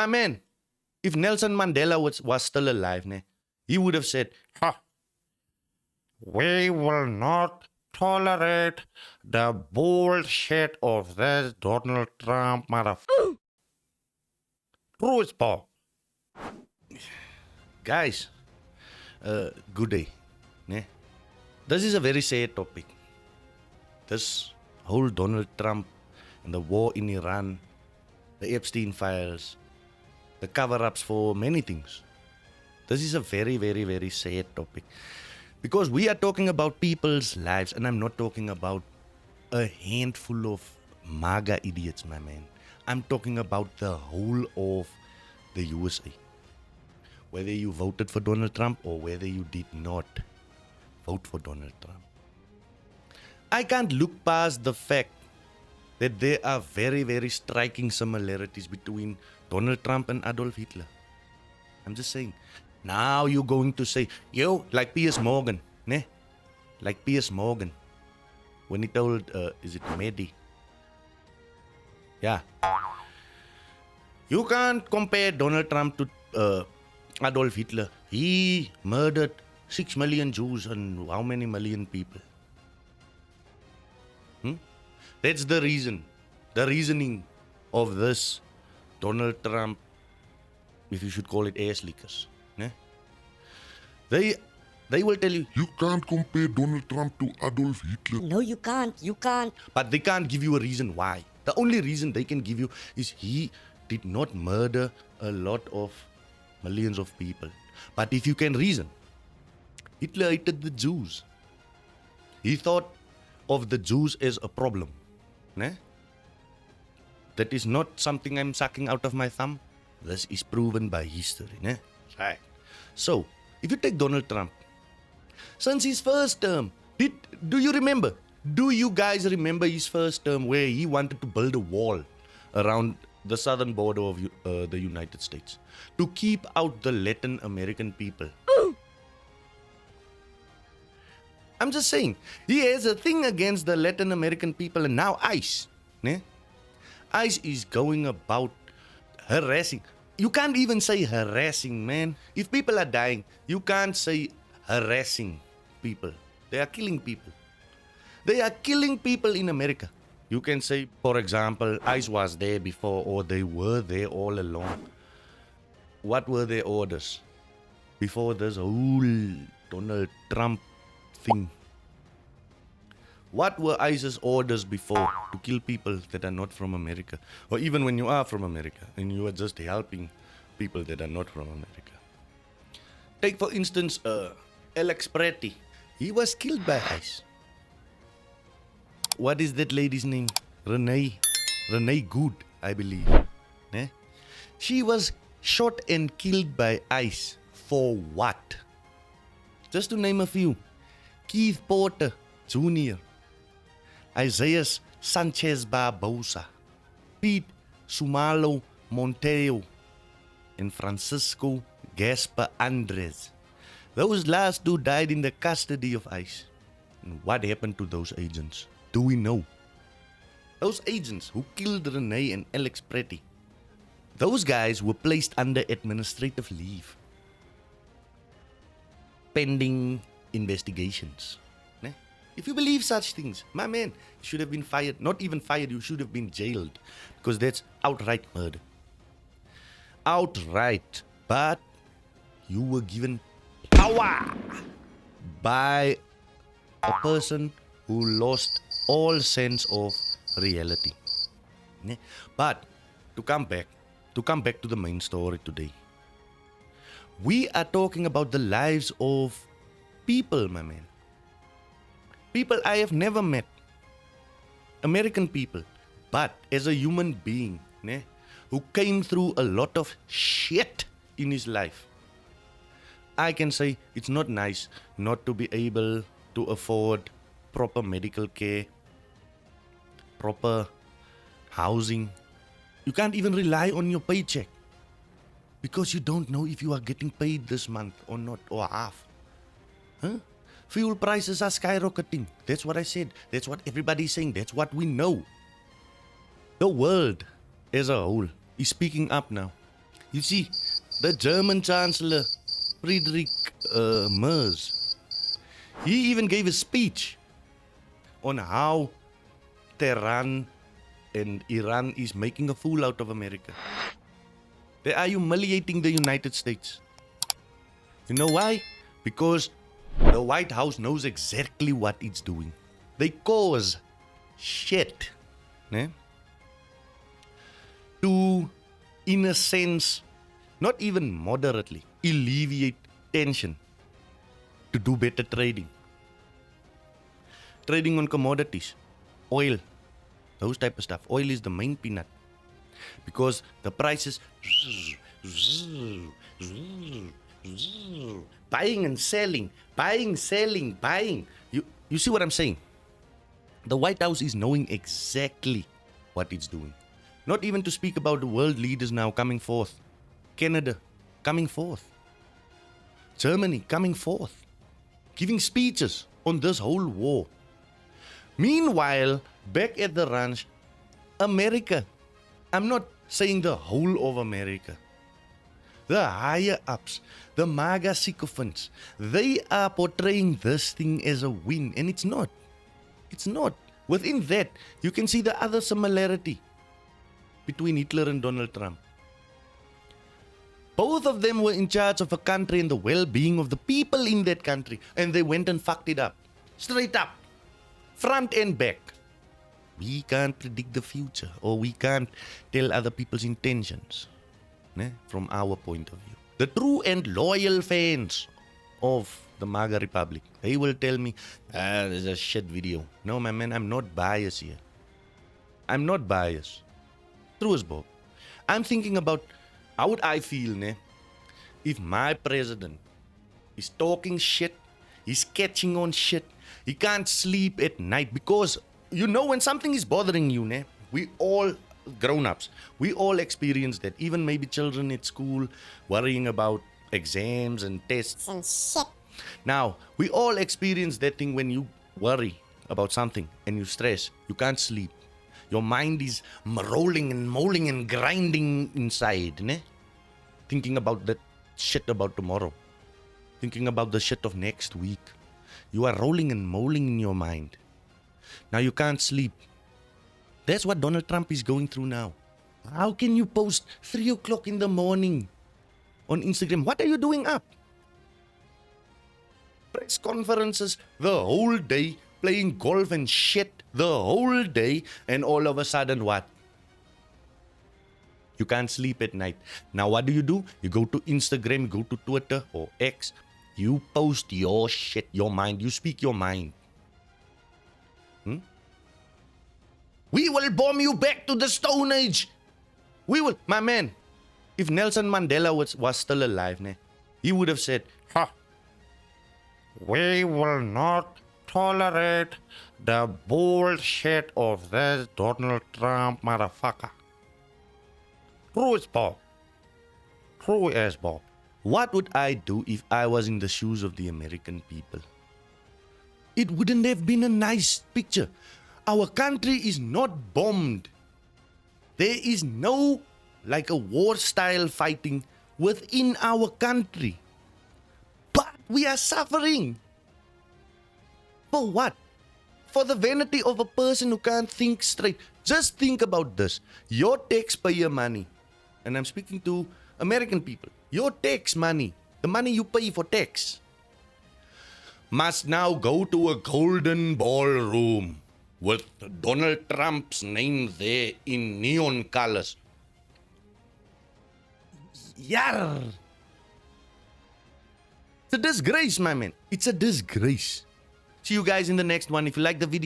My man, if Nelson Mandela was still alive, he would have said, "Ha, we will not tolerate the bullshit of this Donald Trump motherfucker." True as Paul. Guys, good day. This is a very sad topic. This whole Donald Trump and the war in Iran, the Epstein files, the cover-ups for many things. This is a very, very, very sad topic. Because we are talking about people's lives, and I'm not talking about a handful of MAGA idiots, my man. I'm talking about the whole of the USA. Whether you voted for Donald Trump or whether you did not vote for Donald Trump. I can't look past the fact that there are very, very striking similarities between Donald Trump and Adolf Hitler. I'm just saying. Now you're going to say, like Piers Morgan, like Piers Morgan, when he told, is it Mehdi? Yeah. You can't compare Donald Trump to Adolf Hitler. He murdered 6 million Jews and how many million people? That's the reason. The reasoning of this Donald Trump, if you should call it ass lickers. They will tell you, you can't compare Donald Trump to Adolf Hitler. No, you can't. You can't. But they can't give you a reason why. The only reason they can give you is he did not murder a lot of millions of people. But if you can reason, Hitler hated the Jews. He thought of the Jews as a problem. That is not something I'm sucking out of my thumb. This is proven by history. Right. So, if you take Donald Trump, since his first term, do you remember? Do you guys remember his first term where he wanted to build a wall around the southern border of the United States to keep out the Latin American people? I'm just saying, he has a thing against the Latin American people, and now ICE. ICE is going about harassing. You can't even say harassing, man. If people are dying, you can't say harassing people. They are killing people. They are killing people in America. You can say, for example, ICE was there before, or they were there all along. What were their orders before this whole Donald Trump thing? What were ICE's orders before to kill people that are not from America? Or even when you are from America and you are just helping people that are not from America. Take for instance, Alex Pretty. He was killed by ICE. What is that lady's name? Renee Good, I believe. She was shot and killed by ICE. For what? Just to name a few. Keith Porter Jr., Isaiah Sanchez Barbosa, Pete Sumalo Monteo, and Francisco Gaspar Andres. Those last two died in the custody of ICE. And what happened to those agents? Do we know? Those agents who killed Renee and Alex Pretty, those guys were placed under administrative leave, pending investigations. If you believe such things, my man, you should have been fired. Not even fired, you should have been jailed. Because that's outright murder. Outright. But you were given power by a person who lost all sense of reality. But to come back to the main story today. We are talking about the lives of people, my man. People I have never met. American people. But as a human being, who came through a lot of shit in his life, I can say it's not nice not to be able to afford proper medical care, proper housing. You can't even rely on your paycheck because you don't know if you are getting paid this month or not, or half. Fuel prices are skyrocketing. That's what I said. That's what everybody's saying. That's what we know. The world as a whole is speaking up now. You see, the German Chancellor, Friedrich Merz, he even gave a speech on how Tehran and Iran is making a fool out of America. They are humiliating the United States. You know why? Because the White House knows exactly what it's doing. They cause shit, né? To, in a sense, not even moderately, alleviate tension, to do better trading. Trading on commodities, oil, those type of stuff. Oil is the main peanut because the prices buying and selling, buying, selling, buying. You see what I'm saying? The White House is knowing exactly what it's doing. Not even to speak about the world leaders now coming forth. Canada coming forth. Germany coming forth. Giving speeches on this whole war. Meanwhile, back at the ranch, America, I'm not saying the whole of America, the higher ups, the MAGA sycophants, they are portraying this thing as a win, and it's not. It's not. Within that, you can see the other similarity between Hitler and Donald Trump. Both of them were in charge of a country and the well-being of the people in that country, and they went and fucked it up. Straight up. Front and back. We can't predict the future, or we can't tell other people's intentions, from our point of view. The true and loyal fans of the MAGA Republic, they will tell me, there's a shit video. No, my man, I'm not biased here. I'm not biased. True as Bob. I'm thinking about how would I feel, if my president is talking shit, he's catching on shit, he can't sleep at night because, when something is bothering you, we all, grown-ups, we all experience that. Even maybe children at school worrying about exams and tests and shit. Now, we all experience that thing when you worry about something and you stress, you can't sleep. Your mind is rolling and mulling and grinding inside, thinking about that shit about tomorrow, thinking about the shit of next week. You are rolling and mulling in your mind. Now you can't sleep. That's what Donald Trump is going through now. How can you post 3 o'clock in the morning on Instagram? What are you doing up? Press conferences the whole day, playing golf and shit the whole day, and all of a sudden what? You can't sleep at night. Now what do? You go to Instagram, you go to Twitter or X, you post your shit, your mind, you speak your mind. We will bomb you back to the Stone Age. We will. My man, if Nelson Mandela was still alive, he would have said, we will not tolerate the bullshit of this Donald Trump motherfucker. True as Bob. True as Bob. What would I do if I was in the shoes of the American people? It wouldn't have been a nice picture. Our country is not bombed. There is no a war-style fighting within our country. But we are suffering. For what? For the vanity of a person who can't think straight. Just think about this. Your taxpayer money, and I'm speaking to American people, your tax money, the money you pay for tax, must now go to a golden ballroom with Donald Trump's name there in neon colors. Yar! It's a disgrace, my man. It's a disgrace. See you guys in the next one. If you like the video,